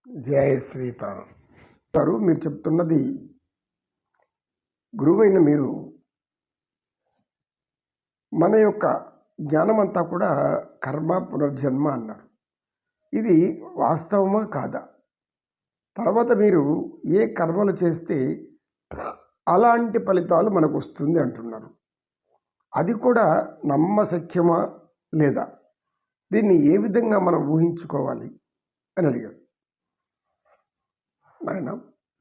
జయ శ్రీరామ్ గారు, మీరు చెప్తున్నది గురువైన మీరు మన యొక్క జ్ఞానం అంతా కూడా కర్మ పునర్జన్మ అన్నారు. ఇది వాస్తవమా కాదా? తర్వాత మీరు ఏ కర్మలు చేస్తే అలాంటి ఫలితాలు మనకు వస్తుంది అంటున్నారు. అది కూడా నమ్మశక్యమా లేదా? దీన్ని ఏ విధంగా మనం ఊహించుకోవాలి అని అడిగాడు. ఆయన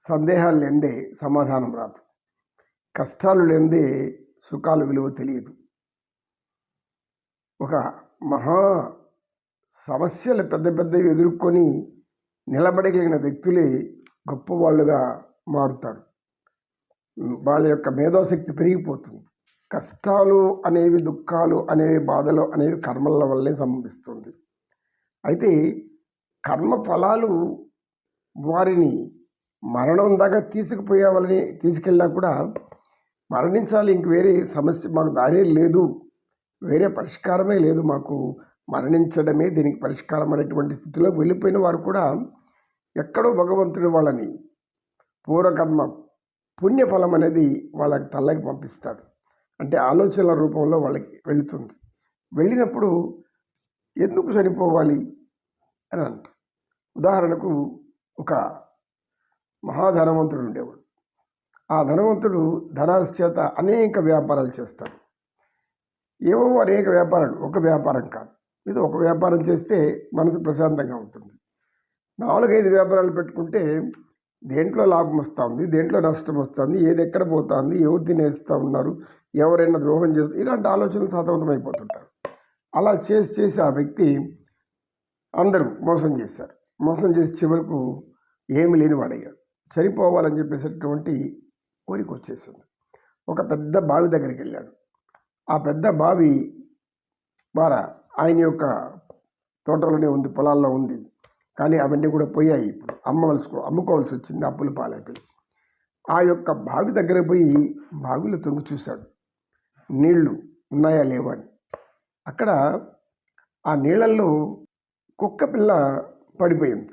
సందేహాలు లేనిదే సమాధానం రాదు, కష్టాలు లేనిదే సుఖాల విలువ తెలియదు. ఒక మహా సమస్యలు పెద్ద పెద్దవి ఎదుర్కొని నిలబడగలిగిన వ్యక్తులే గొప్పవాళ్ళుగా మారుతారు. వాళ్ళ యొక్క మేధోశక్తి పెరిగిపోతుంది. కష్టాలు అనేవి, దుఃఖాలు అనేవి, బాధలు అనేవి కర్మల వల్లే సంభవిస్తుంది. అయితే కర్మ ఫలాలు వారిని మరణం దాకా తీసుకుపోయేవాళ్ళని తీసుకెళ్ళినా కూడా మరణించాలి, ఇంక వేరే సమస్య మాకు దారే లేదు, వేరే పరిష్కారమే లేదు, మాకు మరణించడమే దీనికి పరిష్కారం అనేటువంటి స్థితిలోకి వెళ్ళిపోయిన వారు కూడా ఎక్కడో భగవంతుడు వాళ్ళని పూర్వకర్మ పుణ్యఫలం అనేది వాళ్ళకి తల్లకి పంపిస్తాడు. అంటే ఆలోచనల రూపంలో వాళ్ళకి వెళుతుంది. వెళ్ళినప్పుడు ఎందుకు చనిపోవాలి అని అంట. ఉదాహరణకు ఒక మహాధనవంతుడు ఉండేవాడు. ఆ ధనవంతుడు ధనాశ చేత అనేక వ్యాపారాలు చేస్తాడు. ఏవో అనేక వ్యాపారాలు, ఒక వ్యాపారం కాదు. ఇది ఒక వ్యాపారం చేస్తే మనసు ప్రశాంతంగా ఉంటుంది. 4-5 వ్యాపారాలు పెట్టుకుంటే దేంట్లో లాభం వస్తుంది, దేంట్లో నష్టం వస్తుంది, ఏది ఎక్కడ పోతుంది, ఎవరు తినేస్తూ ఉన్నారు, ఎవరైనా ద్రోహం చేస్తూ, ఇలాంటి ఆలోచనలు సతమతమైపోతుంటారు. అలా చేసి ఆ వ్యక్తి అందరూ మోసం చేశారు. మోసం చేసి చివరకు ఏమి లేని వాడయ్యాడు. చనిపోవాలని చెప్పేసేటువంటి కోరిక వచ్చేసింది. ఒక పెద్ద బావి దగ్గరికి వెళ్ళాడు. ఆ పెద్ద బావి ద్వారా ఆయన యొక్క తోటలోనే ఉంది, పొలాల్లో ఉంది. కానీ అవన్నీ కూడా పోయాయి. ఇప్పుడు అమ్ముకోవాల్సి వచ్చింది, అప్పులు పాలైపోయి. ఆ యొక్క బావి దగ్గర పోయి బావిలో తొంగి చూశాడు, నీళ్లు ఉన్నాయా లేవా అని. అక్కడ ఆ నీళ్ళల్లో కుక్క పిల్ల పడిపోయింది.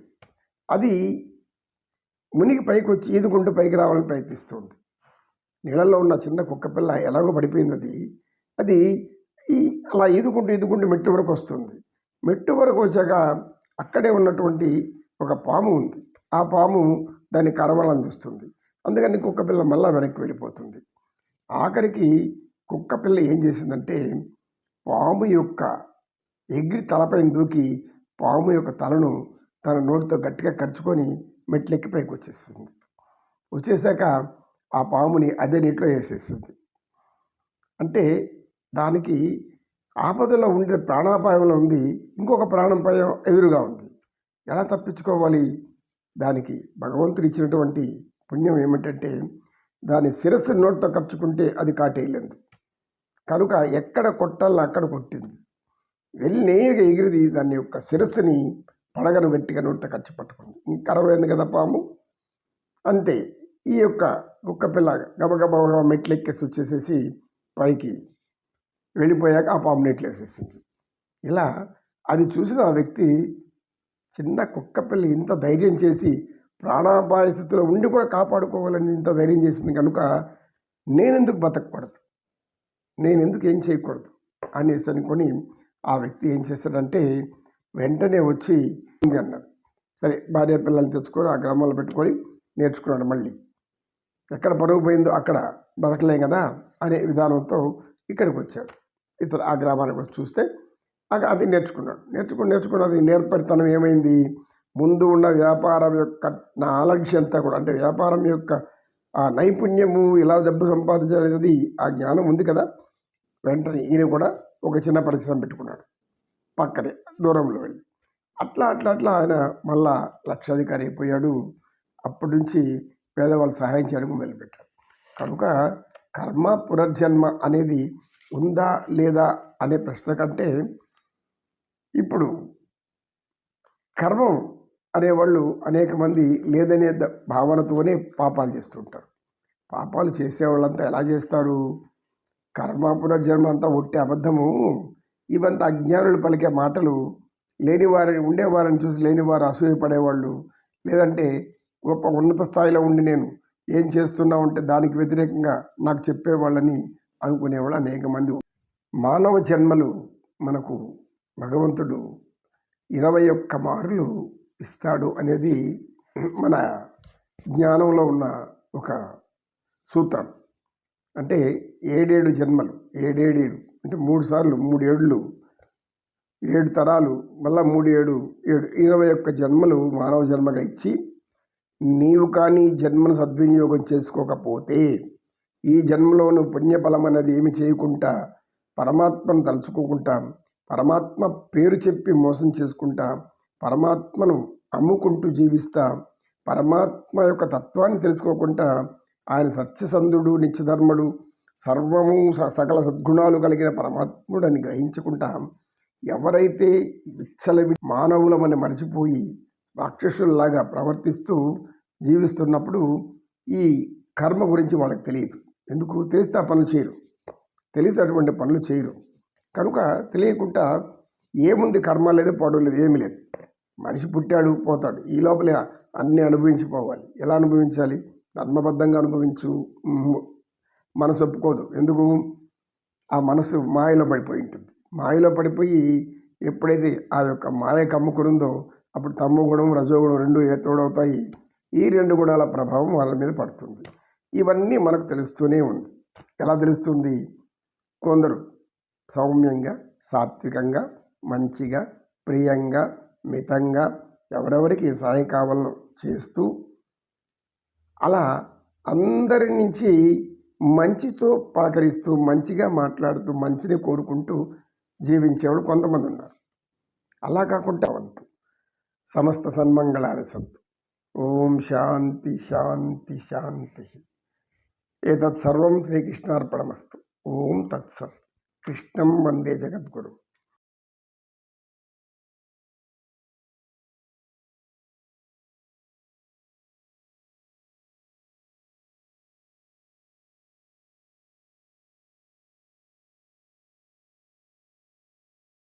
అది మునిగి పైకి వచ్చి ఈదుకుంటూ పైకి రావాలని ప్రయత్నిస్తుంది. నీళ్ళల్లో ఉన్న చిన్న కుక్క పిల్ల ఎలాగో పడిపోయింది. అది అలా ఈదుకుంటూ మెట్టు వరకు వస్తుంది. మెట్టు వరకు వచ్చాక అక్కడే ఉన్నటువంటి ఒక పాము ఉంది. ఆ పాము దాన్ని కరవాలని చూస్తుంది. అందుకని కుక్క పిల్ల మళ్ళా వెనక్కి వెళ్ళిపోతుంది. ఆఖరికి కుక్క పిల్ల ఏం చేసిందంటే పాము యొక్క ఎగిరి తలపైన దూకి పాము యొక్క తలను తన నోటితో గట్టిగా కరుచుకొని మెట్లెక్కి పైకి వచ్చేస్తుంది. వచ్చేసాక ఆ పాముని అదే నీటిలో వేసేస్తుంది. అంటే దానికి ఆపదలో ఉండే ప్రాణాపాయంలో ఉంది, ఇంకొక ప్రాణాపాయం ఎదురుగా ఉంది. ఎలా తప్పించుకోవాలి? దానికి భగవంతుడు ఇచ్చినటువంటి పుణ్యం ఏమిటంటే దాని శిరస్సు నోటితో ఖర్చుకుంటే అది కాటేయలేదు. కనుక ఎక్కడ కొట్టాలో అక్కడ కొట్టింది. వెళ్ళి నేరుగా ఎగిరిది దాని యొక్క శిరస్సుని పడగను గట్టిగా నోటితో ఖర్చు పట్టుకుంది. ఇంకరవైంది కదా పాము. అంతే, ఈ యొక్క కుక్క పిల్ల గబగబా మెట్లెక్కేసి వచ్చేసేసి పైకి వెళ్ళిపోయాక ఆ పాము నీటిలో వేసేసింది. ఇలా అది చూసిన ఆ వ్యక్తి, చిన్న కుక్క పిల్ల ఇంత ధైర్యం చేసి ప్రాణాపాయ స్థితిలో ఉండి కూడా కాపాడుకోవాలని ఇంత ధైర్యం చేసింది కనుక నేనెందుకు బతకూడదు, నేనెందుకు ఏం చేయకూడదు అనేసి అనుకొని ఆ వ్యక్తి ఏం చేశాడంటే వెంటనే వచ్చి అన్నాడు. సరే, భార్య పిల్లల్ని తెచ్చుకొని ఆ గ్రామంలో పెట్టుకొని నేర్చుకున్నాడు. మళ్ళీ ఎక్కడ పరుగు పోయిందో అక్కడ బతకలేం కదా అనే విధానంతో ఇక్కడికి వచ్చాడు. ఇతను ఆ గ్రామానికి వచ్చి చూస్తే అక్కడ అది నేర్చుకుని అది నేర్పరితనం ఏమైంది? ముందు ఉన్న వ్యాపారం యొక్క నా ఆలక్ష్యం అంతా కూడా, అంటే వ్యాపారం యొక్క ఆ నైపుణ్యము, ఇలా డబ్బు సంపాదించాలనేది ఆ జ్ఞానం ఉంది కదా. వెంటనే ఈయన కూడా ఒక చిన్న పరిశ్రమ పెట్టుకున్నాడు పక్కనే, దూరంలో వెళ్ళి. అట్లా ఆయన మళ్ళా లక్షాధికారి అయిపోయాడు. అప్పటి నుంచి పేదవాళ్ళు సహాయం చేయడం మొదలుపెట్టాడు. కనుక కర్మ పునర్జన్మ అనేది ఉందా లేదా అనే ప్రశ్న కంటే ఇప్పుడు కర్మం అనేవాళ్ళు అనేక మంది లేదనే భావనతోనే పాపాలు చేస్తుంటారు. పాపాలు చేసేవాళ్ళంతా ఎలా చేస్తారు? కర్మ పునర్జన్మ అంతా ఒట్టి అబద్ధము, ఇవంతా అజ్ఞానులు పలికే మాటలు, లేనివారిని ఉండేవారిని చూసి లేనివారు అసూయపడేవాళ్ళు, లేదంటే గొప్ప ఉన్నత స్థాయిలో ఉండి నేను ఏం చేస్తున్నావు అంటే దానికి వ్యతిరేకంగా నాకు చెప్పేవాళ్ళని అనుకునేవాళ్ళు అనేక మంది. మానవ జన్మలు మనకు భగవంతుడు 21 మార్లు ఇస్తాడు అనేది మన జ్ఞానంలో ఉన్న ఒక సూత్రం. అంటే 7 జన్మలు, 7 అంటే 3 సార్లు 3 ఏళ్ళు, 7 తరాలు, మళ్ళీ 3 7 7 21 జన్మలు మానవ జన్మగా ఇచ్చి, నీవు కానీ జన్మను సద్వినియోగం చేసుకోకపోతే ఈ జన్మలో నువ్వు పుణ్యఫలం అనేది ఏమి చేయకుండా పరమాత్మను తలుచుకోకుండా, పరమాత్మ పేరు చెప్పి మోసం చేసుకుంటా, పరమాత్మను అమ్ముకుంటూ జీవిస్తా, పరమాత్మ యొక్క తత్వాన్ని తెలుసుకోకుండా ఆయన సత్యసంధుడు, నిత్యధర్ముడు, సర్వము సకల సద్గుణాలు కలిగిన పరమాత్ముడు అని గ్రహించుకుంటా ఎవరైతే విచ్చలవి మానవులమని మర్చిపోయి రాక్షసుల్లాగా ప్రవర్తిస్తూ జీవిస్తున్నప్పుడు ఈ కర్మ గురించి వాళ్ళకి తెలియదు. ఎందుకు తెలిస్తే ఆ పనులు చేయరు, తెలిసి అటువంటి పనులు చేయరు. కనుక తెలియకుండా ఏముంది, కర్మ లేదు, పొడవు లేదు, ఏమీ లేదు. మనిషి పుట్టాడు పోతాడు, ఈ లోపలే అన్నీ అనుభవించిపోవాలి. ఎలా అనుభవించాలి? ధర్మబద్ధంగా అనుభవించు. మనసు ఒప్పుకోదు. ఎందుకు? ఆ మనసు మాయలో పడిపోయి ఉంటుంది. మాయలో పడిపోయి ఎప్పుడైతే ఆ యొక్క మాయ కమ్ముకుందో అప్పుడు తమోగుణం రజోగుణం 2 తోడవుతాయి. ఈ 2 గుణాల ప్రభావం వాళ్ళ మీద పడుతుంది. ఇవన్నీ మనకు తెలుస్తూనే ఉంది. ఎలా తెలుస్తుంది? కొందరు సౌమ్యంగా, సాత్వికంగా, మంచిగా, ప్రియంగా, మితంగా ఎవరెవరికి సాయం కావాలో చేస్తూ, అలా అందరి నుంచి మంచితో పలకరిస్తూ, మంచిగా మాట్లాడుతూ, మంచిని కోరుకుంటూ జీవించేవాడు కొంతమంది ఉన్నారు. అలా కాకుండా వంతు సమస్త సన్మంగళాని సంతు. ఓం శాంతి శాంతి శాంతి. ఏతత్ సర్వం శ్రీకృష్ణార్పణమస్తు. ఓం తత్సత్. కృష్ణం వందే జగద్గురు.